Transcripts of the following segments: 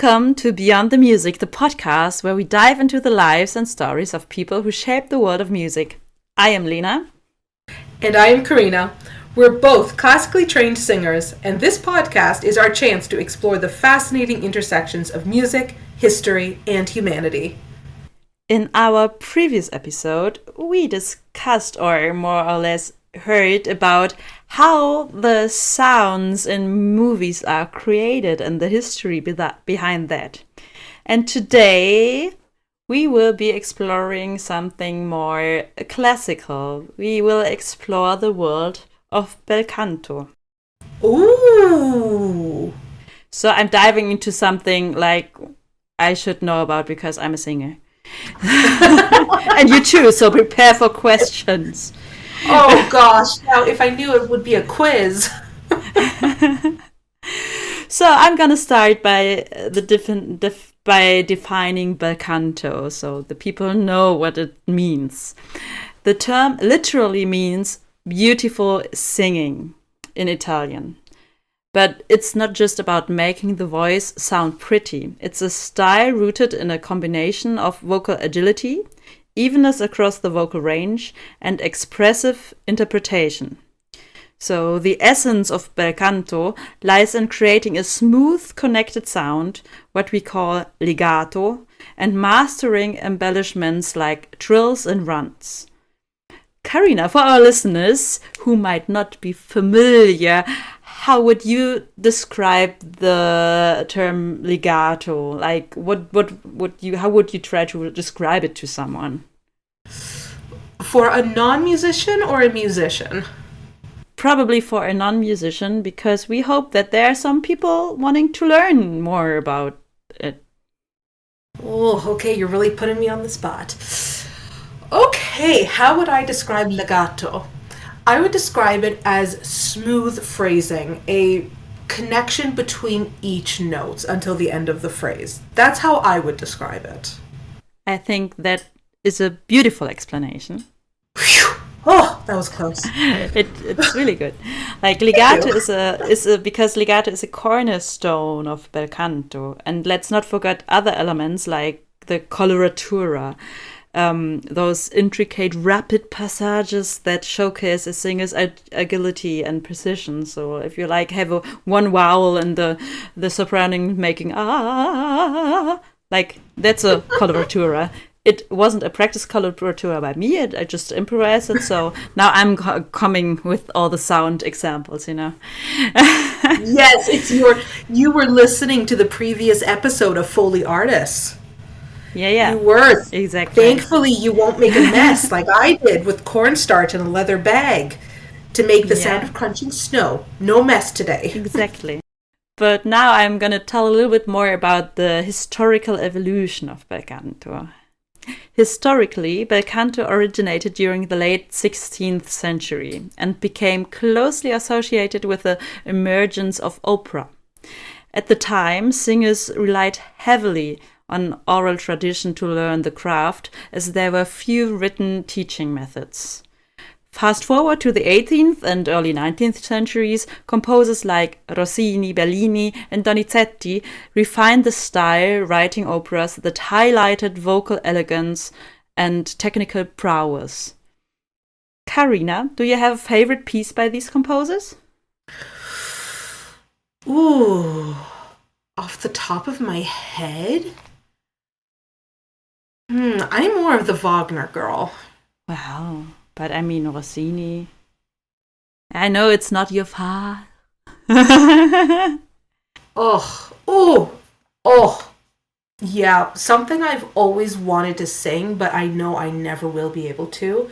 Welcome to Beyond the Music, the podcast where we dive into the lives and stories of people who shape the world of music. I am Lena. And I am Karina. We're both classically trained singers, and this podcast is our chance to explore the fascinating intersections of music, history, and humanity. In our previous episode, we discussed, or more or less heard, about how the sounds in movies are created and the history behind that. And today we will be exploring something more classical. We will explore the world of Bel Canto. Ooh! So I'm diving into something like I should know about because I'm a singer. And you too, so prepare for questions. Oh gosh, now if I knew it would be a quiz. So I'm gonna start by by defining Bel Canto, so the people know what it means. The term literally means beautiful singing in Italian. But it's not just about making the voice sound pretty. It's a style rooted in a combination of vocal agility, evenness across the vocal range, and expressive interpretation. So the essence of Bel Canto lies in creating a smooth, connected sound, what we call legato, and mastering embellishments like trills and runs. Karina, for our listeners who might not be familiar, how would you describe the term legato? Like, how would you try to describe it to someone? For a non-musician or a musician? Probably for a non-musician, because we hope that there are some people wanting to learn more about it. Oh, okay, you're really putting me on the spot. Okay, how would I describe legato? I would describe it as smooth phrasing, a connection between each note until the end of the phrase. That's how I would describe it. I think that is a beautiful explanation. Whew. Oh, that was close. It's really good. Like legato because legato is a cornerstone of Bel Canto, and let's not forget other elements like the coloratura. Those intricate rapid passages that showcase a singer's agility and precision. So if you have one vowel and the soprano making like that's a coloratura. It wasn't a practice coloratura by me. I just improvised it. So now I'm coming with all the sound examples, Yes, you were listening to the previous episode of Foley Artists. Yeah. You were. Exactly. Thankfully, you won't make a mess like I did with cornstarch in a leather bag to make the sound of crunching snow. No mess today. Exactly. But now I'm going to tell a little bit more about the historical evolution of Bel Canto. Historically, Bel Canto originated during the late 16th century and became closely associated with the emergence of opera. At the time, singers relied heavily on oral tradition to learn the craft, as there were few written teaching methods. Fast forward to the 18th and early 19th centuries, composers like Rossini, Bellini, and Donizetti refined the style, writing operas that highlighted vocal elegance and technical prowess. Karina, do you have a favorite piece by these composers? Ooh, off the top of my head? I'm more of the Wagner girl. Wow, but I mean Rossini. I know it's not your fault. Oh. Yeah, something I've always wanted to sing, but I know I never will be able to.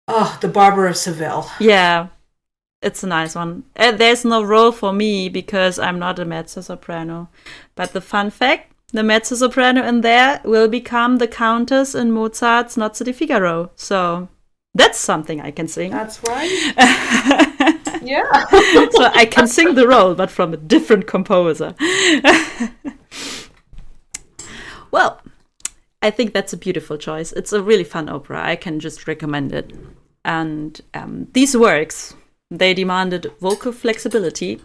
Oh, The Barber of Seville. Yeah, it's a nice one. There's no role for me because I'm not a mezzo-soprano. But the fun fact, the mezzo-soprano in there will become the countess in Mozart's Nozze di Figaro. So that's something I can sing. That's right. Yeah. So I can sing the role, but from a different composer. Well, I think that's a beautiful choice. It's a really fun opera. I can just recommend it. And these works, they demanded vocal flexibility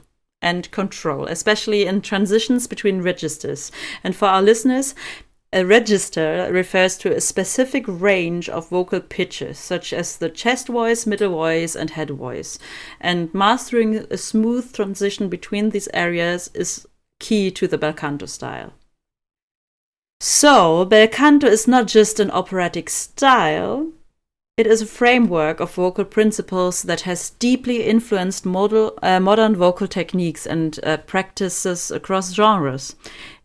and control, especially in transitions between registers. And for our listeners, a register refers to a specific range of vocal pitches, such as the chest voice, middle voice, and head voice. And mastering a smooth transition between these areas is key to the bel canto style. So, bel canto is not just an operatic style, it is a framework of vocal principles that has deeply influenced modern vocal techniques and practices across genres.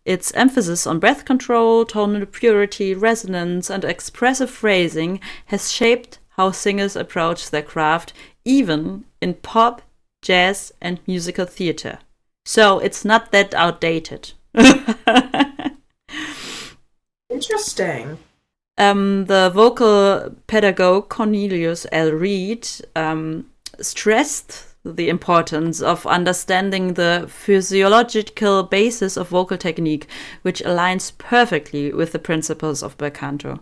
Its emphasis on breath control, tonal purity, resonance, and expressive phrasing has shaped how singers approach their craft, even in pop, jazz, and musical theater. So it's not that outdated. Interesting. The vocal pedagogue Cornelius L. Reed stressed the importance of understanding the physiological basis of vocal technique, which aligns perfectly with the principles of bel canto.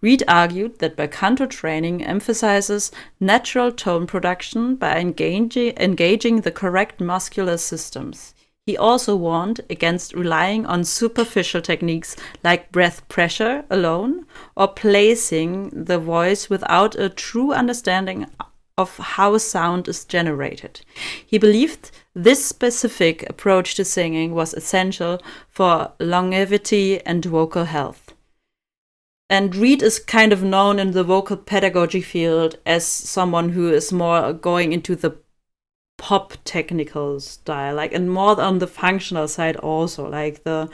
Reed argued that bel canto training emphasizes natural tone production by engaging the correct muscular systems. He also warned against relying on superficial techniques like breath pressure alone or placing the voice without a true understanding of how sound is generated. He believed this specific approach to singing was essential for longevity and vocal health. And Reed is kind of known in the vocal pedagogy field as someone who is more going into the pop technical style, like, and more on the functional side also, like the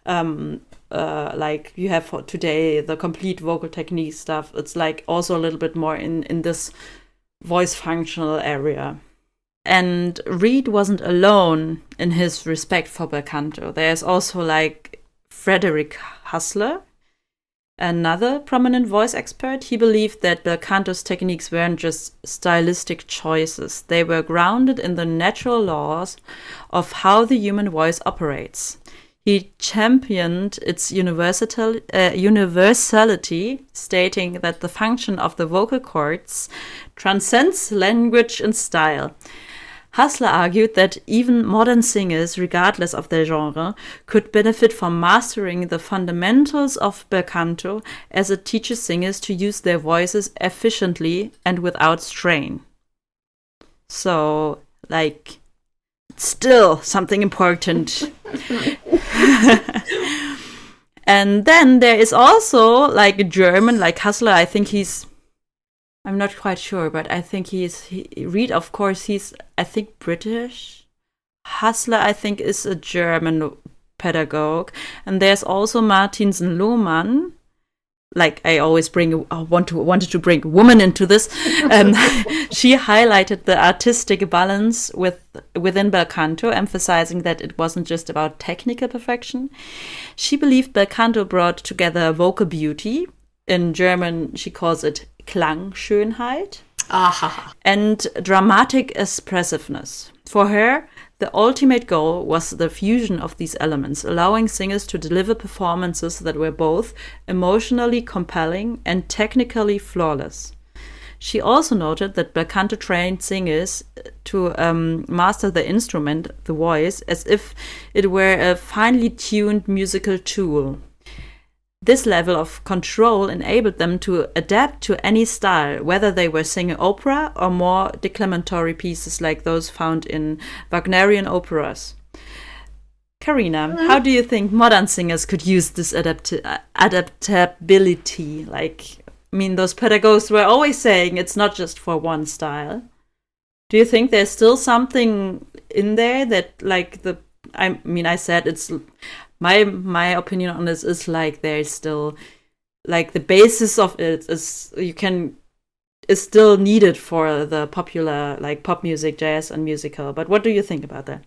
like you have for today the complete vocal technique stuff. It's like also a little bit more in this voice functional area. And Reed wasn't alone in his respect for bel canto. There's also like Frederick Hassler, another prominent voice expert. He believed that bel canto's techniques weren't just stylistic choices, they were grounded in the natural laws of how the human voice operates. He championed its universality, stating that the function of the vocal cords transcends language and style. Hassler argued that even modern singers, regardless of their genre, could benefit from mastering the fundamentals of bel canto, as it teaches singers to use their voices efficiently and without strain. So, like, still something important. And then there is also like a German, like Hassler. I think I'm not quite sure, but I think Reed, of course, I think, British. Hassler, I think, is a German pedagogue. And there's also Martinsen Lohmann. Like, I always wanted to bring a woman into this. She highlighted the artistic balance within bel canto, emphasizing that it wasn't just about technical perfection. She believed bel canto brought together vocal beauty. In German, she calls it Klangschönheit. Aha. And dramatic expressiveness. For her, the ultimate goal was the fusion of these elements, allowing singers to deliver performances that were both emotionally compelling and technically flawless. She also noted that bel canto trained singers to master the instrument, the voice, as if it were a finely tuned musical tool. This level of control enabled them to adapt to any style, whether they were singing opera or more declamatory pieces like those found in Wagnerian operas. Karina, how do you think modern singers could use this adaptability? Like, I mean, those pedagogues were always saying it's not just for one style. Do you think there's still something in there that, like, I said it's my opinion on this is like there's still like the basis of it is still needed for the popular like pop music, jazz, and musical. But what do you think about that?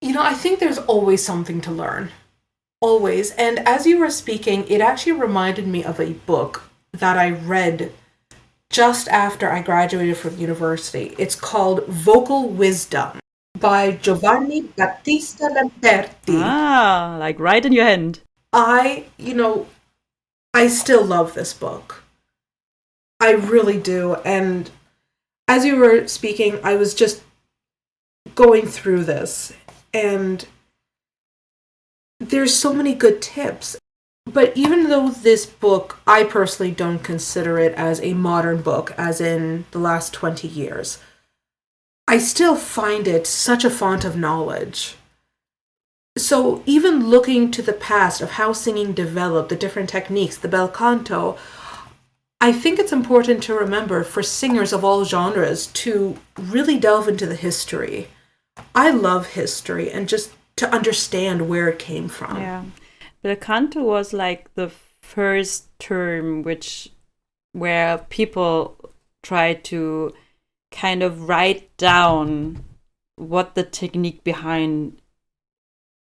I think there's always something to learn. Always. And as you were speaking, it actually reminded me of a book that I read just after I graduated from university. It's called Vocal Wisdom by Giovanni Battista Lamperti. Ah, like right in your hand. I still love this book. I really do. And as you were speaking, I was just going through this, and there's so many good tips. But even though this book, I personally don't consider it as a modern book, as in the last 20 years, I still find it such a font of knowledge. So even looking to the past of how singing developed, the different techniques, the bel canto, I think it's important to remember for singers of all genres to really delve into the history. I love history and just to understand where it came from. Yeah. Bel Canto was like the first term where people try to kind of write down what the technique behind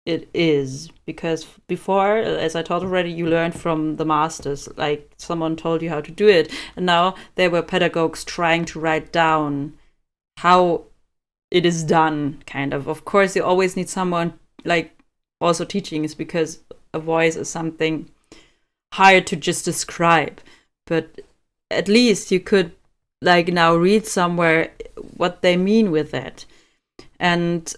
it is, because before, as I told already, you learned from the masters, like someone told you how to do it, and now there were pedagogues trying to write down how it is done, kind of course you always need someone like also teaching, is because a voice is something hard to just describe, but at least you could like now read somewhere what they mean with that. And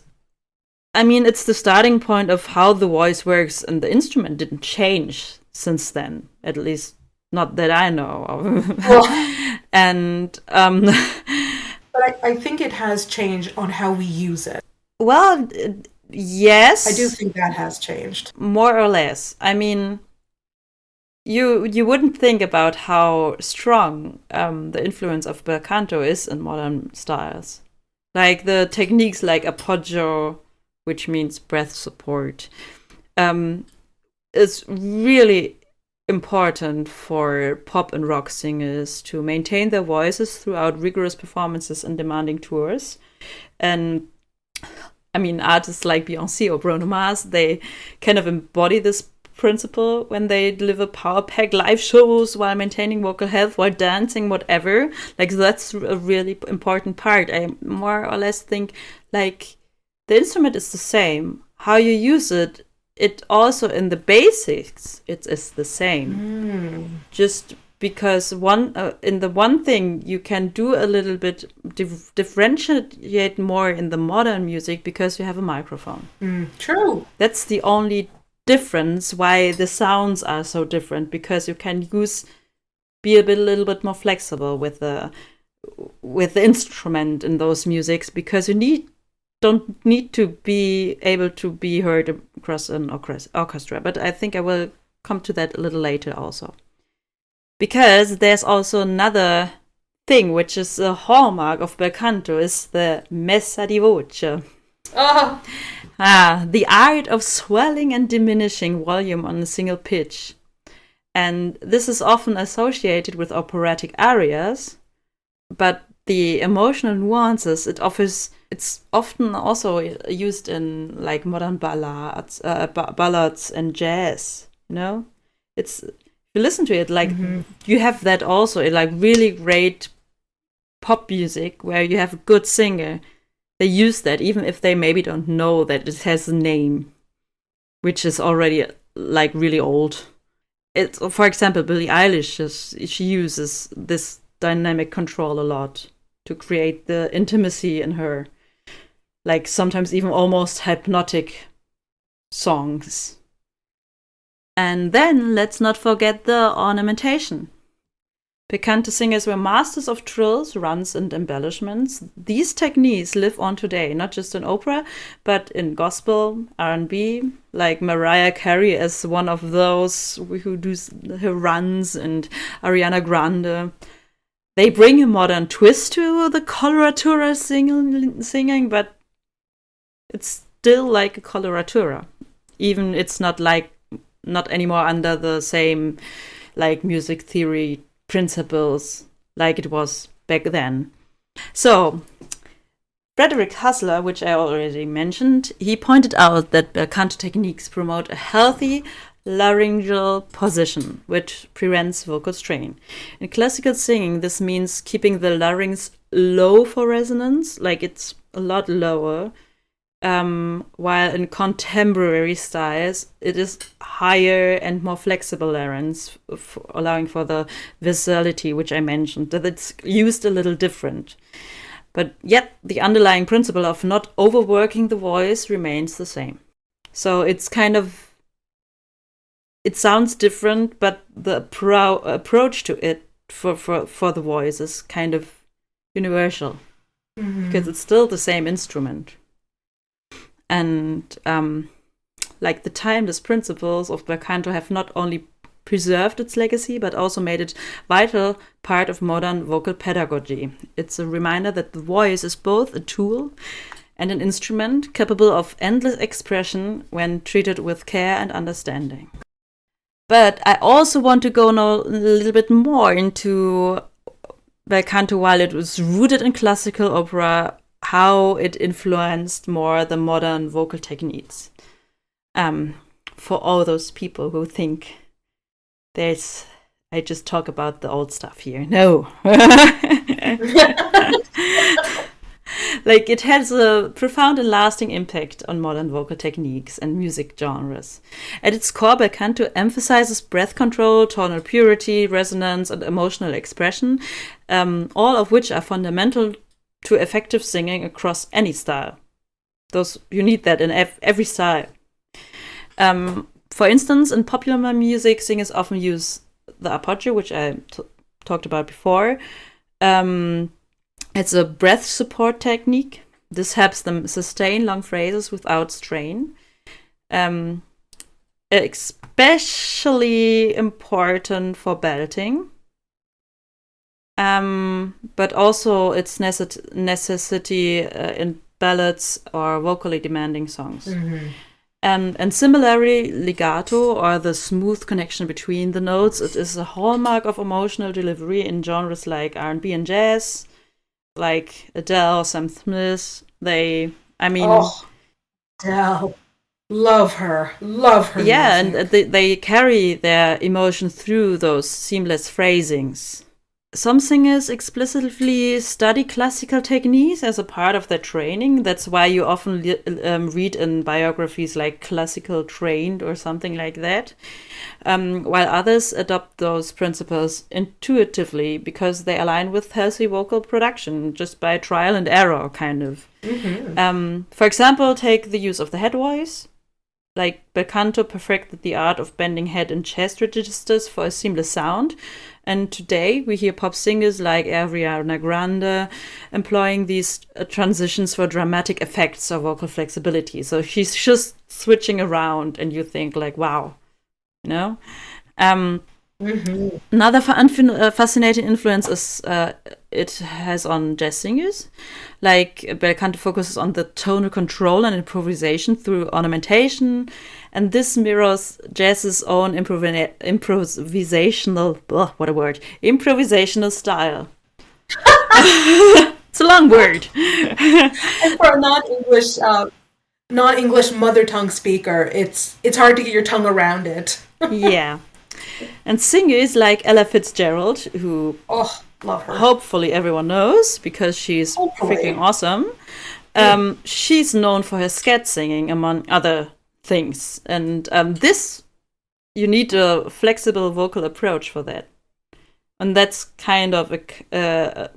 I mean, it's the starting point of how the voice works, and the instrument didn't change since then, at least not that I know Well, of. And but I think it has changed on how we use it. well, I do yes, think that has changed. more or less. I mean, you wouldn't think about how strong the influence of bel canto is in modern styles, like the techniques like appoggio, which means breath support, um, is really important for pop and rock singers to maintain their voices throughout rigorous performances and demanding tours. And I mean, artists like Beyonce or Bruno Mars, they kind of embody this principle when they deliver power packed live shows while maintaining vocal health, while dancing, whatever. Like, that's a really important part. I more or less think, like, the instrument is the same. How you use it, it also in the basics, it is the same. Just because one in the one thing you can do a little bit differentiate more in the modern music because you have a microphone. True. That's the only difference why the sounds are so different, because you can be a little bit more flexible with the instrument in those musics, because you don't need to be able to be heard across an orchestra. But I think I will come to that a little later also. Because there's also another thing which is a hallmark of bel canto, is the messa di voce. Oh, The art of swelling and diminishing volume on a single pitch. And this is often associated with operatic arias, but the emotional nuances it offers, it's often also used in like modern ballads and jazz, you know? It's, if you listen to it, like you have that also in like really great pop music where you have a good singer. They use that even if they maybe don't know that it has a name, which is already like really old. It's, for example, Billie Eilish, she uses this dynamic control a lot to create the intimacy in her, like sometimes even almost hypnotic songs. And then let's not forget the ornamentation. Bel canto singers were masters of trills, runs, and embellishments. These techniques live on today, not just in opera, but in gospel, R&B, like Mariah Carey as one of those who do her runs, and Ariana Grande. They bring a modern twist to the coloratura singing, but it's still like a coloratura. Even it's not anymore under the same like music theory principles like it was back then. So, Frederick Hassler, which I already mentioned, he pointed out that bel canto techniques promote a healthy laryngeal position, which prevents vocal strain. In classical singing, this means keeping the larynx low for resonance, like it's a lot lower, while in contemporary styles, it is higher and more flexible larynx, allowing for the visality, which I mentioned, that it's used a little different. But yet the underlying principle of not overworking the voice remains the same. So it's kind of, it sounds different, but the approach to it for the voice is kind of universal, because it's still the same instrument. And like the timeless principles of Bel Canto have not only preserved its legacy, but also made it vital part of modern vocal pedagogy. It's a reminder that the voice is both a tool and an instrument capable of endless expression when treated with care and understanding. But I also want to go now a little bit more into Bel Canto, while it was rooted in classical opera, how it influenced more the modern vocal techniques. For all those people who think I just talk about the old stuff here. No. Like, it has a profound and lasting impact on modern vocal techniques and music genres. At its core, Bel Canto emphasizes breath control, tonal purity, resonance, and emotional expression, all of which are fundamental to effective singing across any style. You need that in every style. For instance, in popular music, singers often use the arpeggio, which I talked about before. It's a breath support technique. This helps them sustain long phrases without strain. Especially important for belting. But also its necessity in ballads or vocally demanding songs. And similarly, legato, or the smooth connection between the notes, it is a hallmark of emotional delivery in genres like R&B and jazz, like Adele, Sam Smith. Adele, love her Yeah, music. and they carry their emotion through those seamless phrasings. Some singers explicitly study classical techniques as a part of their training. That's why you often read in biographies like classical trained or something like that. While others adopt those principles intuitively because they align with healthy vocal production just by trial and error, kind of. For example, take the use of the head voice. Like, Bel Canto perfected the art of bending head and chest registers for a seamless sound. And today we hear pop singers like Ariana Grande employing these transitions for dramatic effects or vocal flexibility. So she's just switching around, and you think like, wow, you know? Another fascinating influence is it has on jazz singers. Like, Bel Canto focuses on the tonal control and improvisation through ornamentation, and this mirrors jazz's own improvisational, improvisational style. It's a long word. And for a non-English mother tongue speaker, it's hard to get your tongue around it. Yeah. And singers like Ella Fitzgerald, who love her. Hopefully everyone knows because she's freaking awesome. She's known for her scat singing, among other things. And this, you need a flexible vocal approach for that. And that's kind of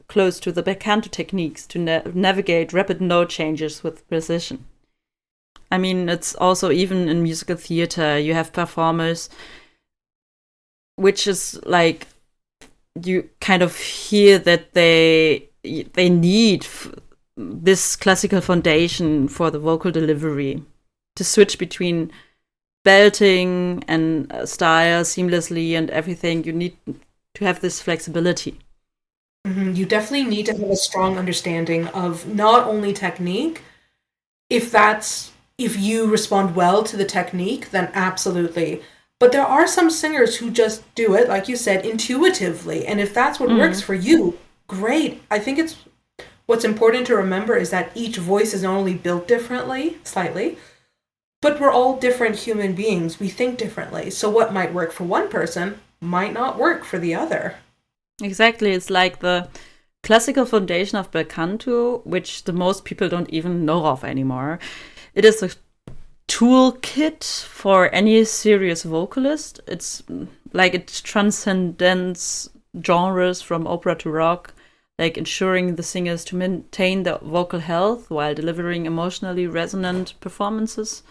close to the Bel Canto techniques to navigate rapid note changes with precision. I mean, it's also even in musical theater, you have performers, which is like, you kind of hear that they need this classical foundation for the vocal delivery to switch between belting and style seamlessly and everything. You need to have this flexibility. You definitely need to have a strong understanding of not only technique. If you respond well to the technique, then absolutely. But there are some singers who just do it, like you said, intuitively. And if that's what works for you, great. I think what's important to remember is that each voice is not only built differently, slightly, but we're all different human beings. We think differently. So what might work for one person might not work for the other. Exactly. It's like the classical foundation of Bel Canto, which the most people don't even know of anymore. It is a toolkit for any serious vocalist. It's like it transcends genres from opera to rock, like ensuring the singers to maintain their vocal health while delivering emotionally resonant performances.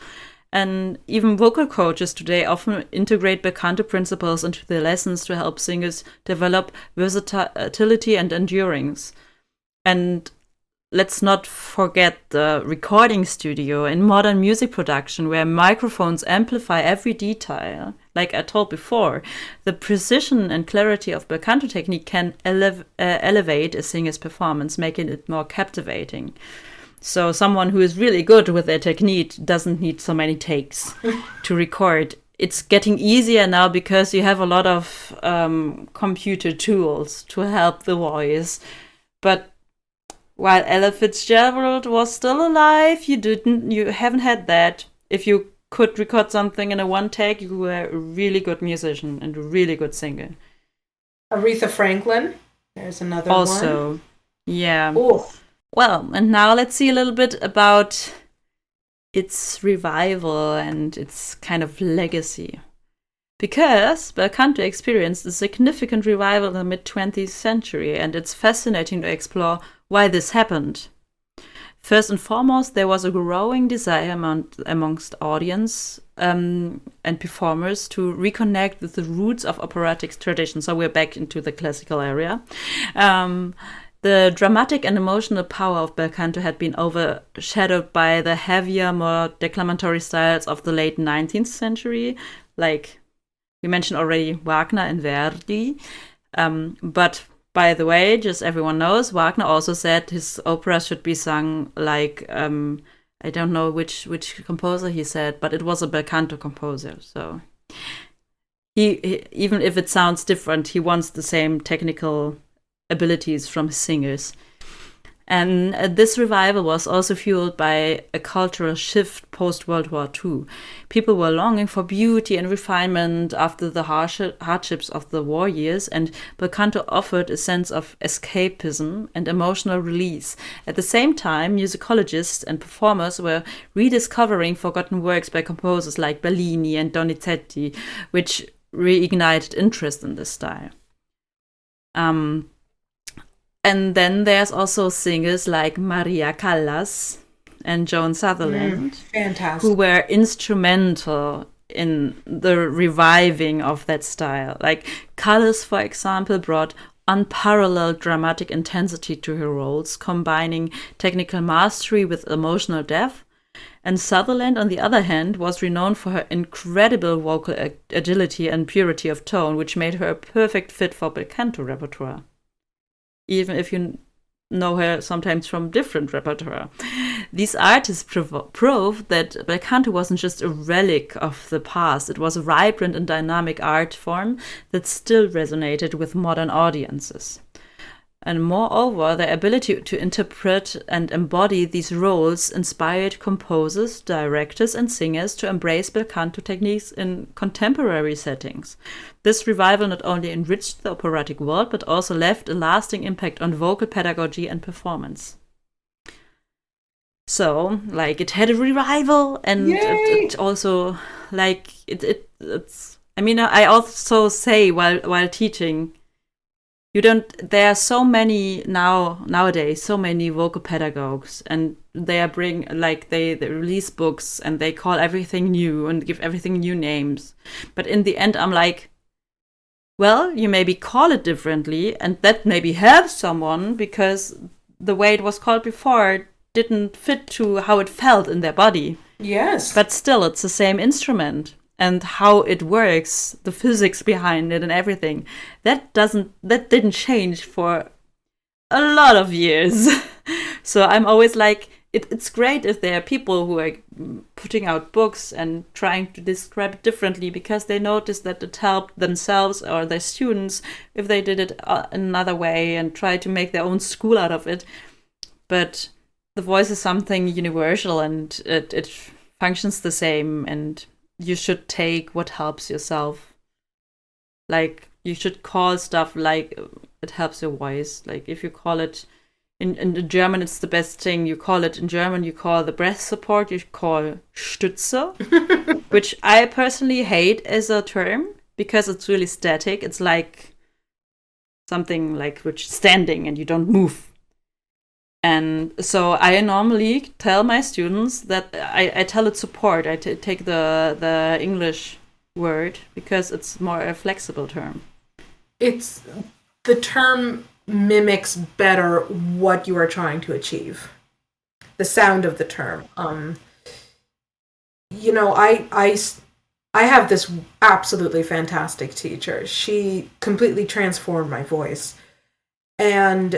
And even vocal coaches today often integrate bel canto principles into their lessons to help singers develop versatility and endurance. And let's not forget the recording studio in modern music production, where microphones amplify every detail. Like I told before, the precision and clarity of bel canto technique can elevate a singer's performance, making it more captivating. So someone who is really good with their technique doesn't need so many takes to record. It's getting easier now because you have a lot of computer tools to help the voice. But while Ella Fitzgerald was still alive, you haven't had that. If you could record something in a one take, you were a really good musician and a really good singer. Aretha Franklin, there's another one. Also, yeah. Oh, Well, and now let's see a little bit about its revival and its kind of legacy. Because bel canto experienced a significant revival in the mid-20th century, and it's fascinating to explore why this happened. First and foremost, there was a growing desire amongst audience and performers to reconnect with the roots of operatic tradition. So we're back into the classical area. The dramatic and emotional power of bel canto had been overshadowed by the heavier, more declamatory styles of the late 19th century, like we mentioned already Wagner and Verdi. But by the way, just everyone knows, Wagner also said his opera should be sung like, I don't know which composer he said, but it was a bel canto composer. So he even if it sounds different, he wants the same technical abilities from singers. And this revival was also fueled by a cultural shift post-World War II. People were longing for beauty and refinement after the hardships of the war years, and bel canto offered a sense of escapism and emotional release. At the same time, musicologists and performers were rediscovering forgotten works by composers like Bellini and Donizetti, which reignited interest in this style. And then there's also singers like Maria Callas and Joan Sutherland, who were instrumental in the reviving of that style. Like Callas, for example, brought unparalleled dramatic intensity to her roles, combining technical mastery with emotional depth. And Sutherland, on the other hand, was renowned for her incredible vocal agility and purity of tone, which made her a perfect fit for bel canto repertoire, even if you know her sometimes from different repertoire. These artists prove that bel canto wasn't just a relic of the past, it was a vibrant and dynamic art form that still resonated with modern audiences. And moreover, their ability to interpret and embody these roles inspired composers, directors, and singers to embrace bel canto techniques in contemporary settings. This revival not only enriched the operatic world, but also left a lasting impact on vocal pedagogy and performance. So, like, it had a revival, and it also, like, it's. I mean, I also say while teaching, there are so many nowadays, so many vocal pedagogues, and they release books and they call everything new and give everything new names. But in the end, I'm like, well, you maybe call it differently, and that maybe helps someone because the way it was called before didn't fit to how it felt in their body. Yes. But still, it's the same instrument. And how it works, the physics behind it and everything, that didn't change for a lot of years. So I'm always like, it's great if there are people who are putting out books and trying to describe it differently because they notice that it helped themselves or their students if they did it another way and try to make their own school out of it. But the voice is something universal and it functions the same, and you should take what helps yourself. Like, you should call stuff like it helps your voice. Like, if you call it in German, it's the best thing. You call it in German, you call the breath support, you call Stütze, which I personally hate as a term because it's really static. It's like something like which standing and you don't move. And so I normally tell my students that I tell it support. I take the English word because it's more a flexible term. It's the term mimics better what you are trying to achieve. The sound of the term. You know, I have this absolutely fantastic teacher. She completely transformed my voice. And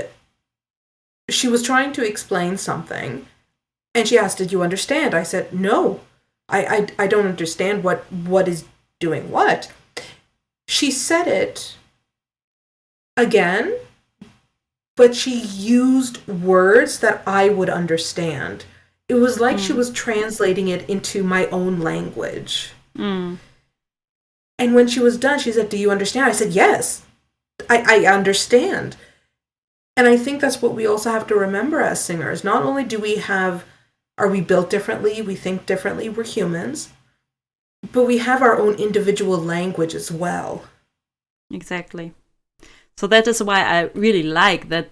she was trying to explain something. And she asked, "Did you understand?" I said, "No, I don't understand what is doing what." She said it again, but she used words that I would understand. It was like she was translating it into my own language. Mm. And when she was done, she said, "Do you understand?" I said, "Yes, I understand." And I think that's what we also have to remember as singers. Not only are we built differently, we think differently, we're humans, but we have our own individual language as well. Exactly. So that is why I really like that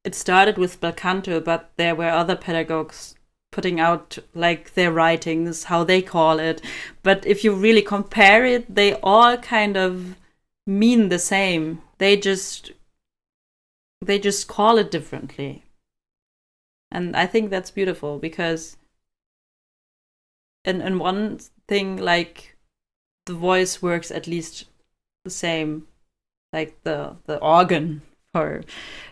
it started with Bel Canto, but there were other pedagogues putting out like their writings, how they call it. But if you really compare it, they all kind of mean the same. They just call it differently. And I think that's beautiful because in one thing, like the voice works at least the same, like the organ, or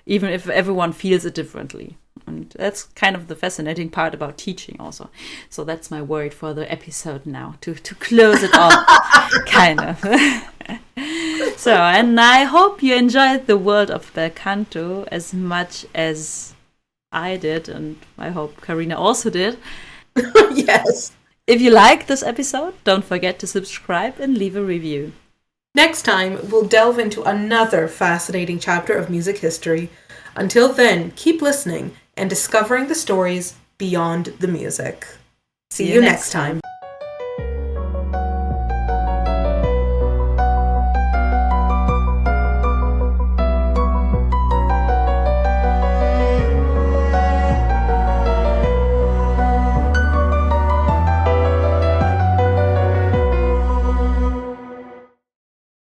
even if everyone feels it differently. And that's kind of the fascinating part about teaching also. So that's my word for the episode now, to close it off, kind of. So, and I hope you enjoyed the world of Bel Canto as much as I did, and I hope Karina also did. Yes. If you like this episode, don't forget to subscribe and leave a review. Next time, we'll delve into another fascinating chapter of music history. Until then, keep listening and discovering the stories beyond the music. See you next time.